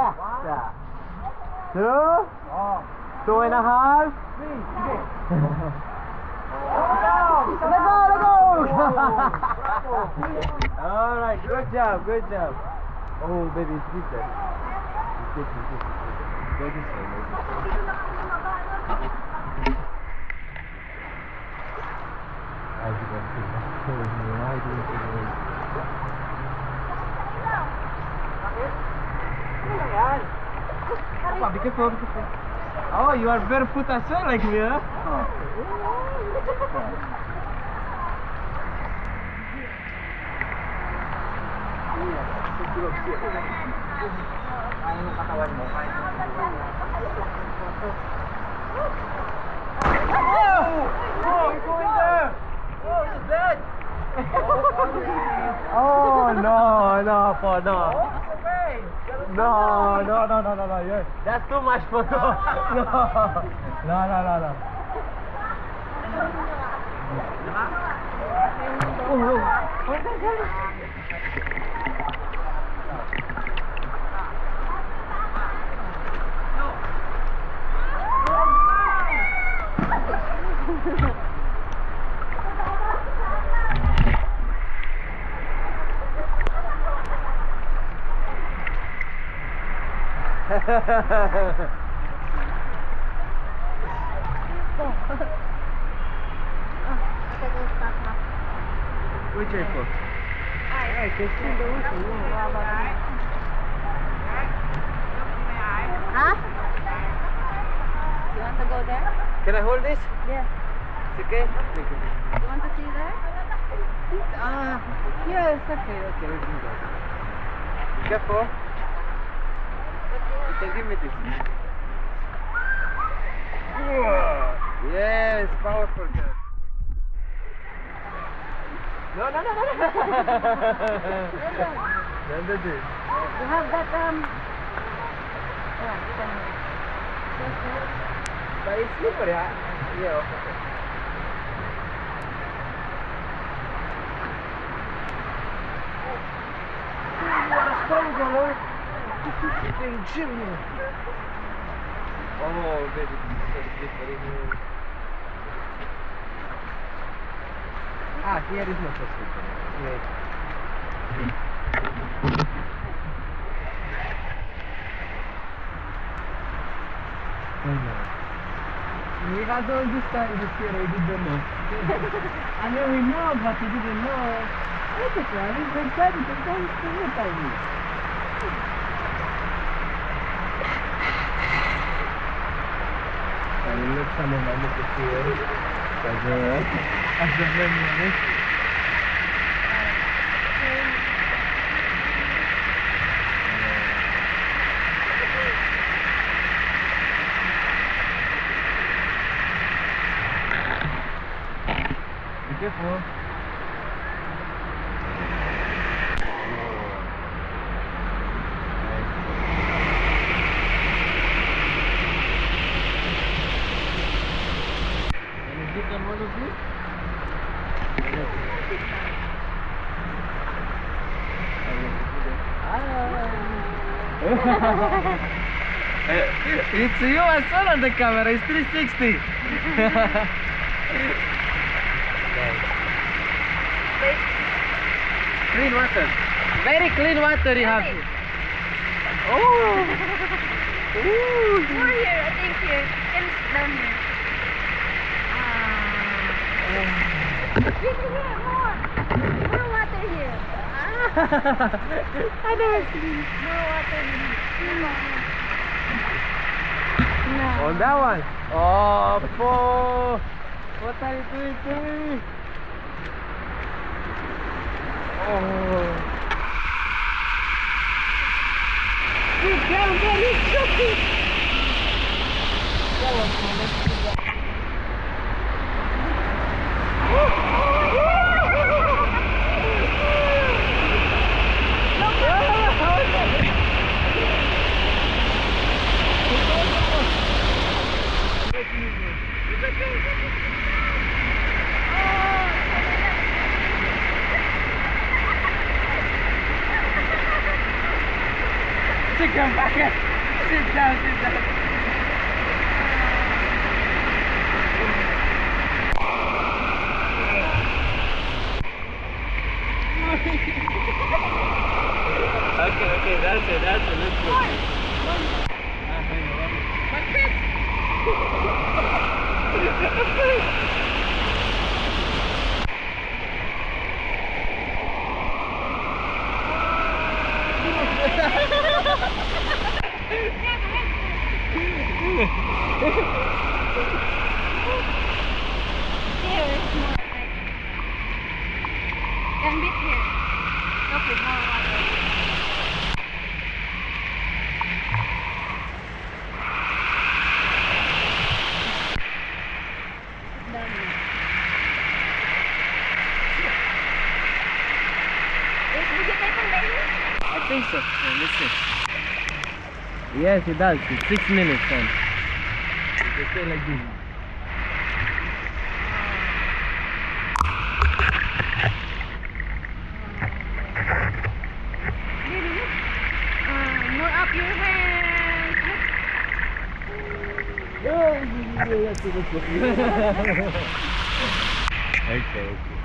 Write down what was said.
Yeah. Yeah. 2, 2.5. Let go. All right, good job. Oh, baby, it's good there. It's good. Go this way, Be careful. Oh, you are barefoot as well, like me, huh? Oh no, Paul, no. No. That's too much for no. No. What the hell? Which airport? I can see the ocean. Huh? You want to go there? Can I hold this? Yeah. It's okay? Thank you. You want to see there? Yeah, it's okay, we can go. Be careful. You can give me this. Yes, powerful girl. No. Don't do this. You have that But it's slippery, huh? Yeah, okay. What a strong girl. Oh, baby, this is so slippery here. Here is not so slippery. Wait. We had all this time this year, I didn't know. I mean, we know, but we didn't know. Look at that, it's exciting to go to the time. I mean, look, some of my little here. As the memory. Be careful. It's you as well on the camera, it's 360. Clean water. Very clean water you have. Oh! more here, I think here. Can down here. More water here. I never seen More water here. No. on that one. Oh, Paul! What are you doing to me? Oh! Sit down there, it's joking! Sit down, back up. Sit down, sit down. Okay, that's it, let's go. What's it? Here is more like can bit here. Look with more water. Down here. Is vegetation right here? I think so. Yeah, let's see. Yes, it does. It's 6 minutes, son. You can stay like this. Really, look. More up your hands. Look. Okay, okay.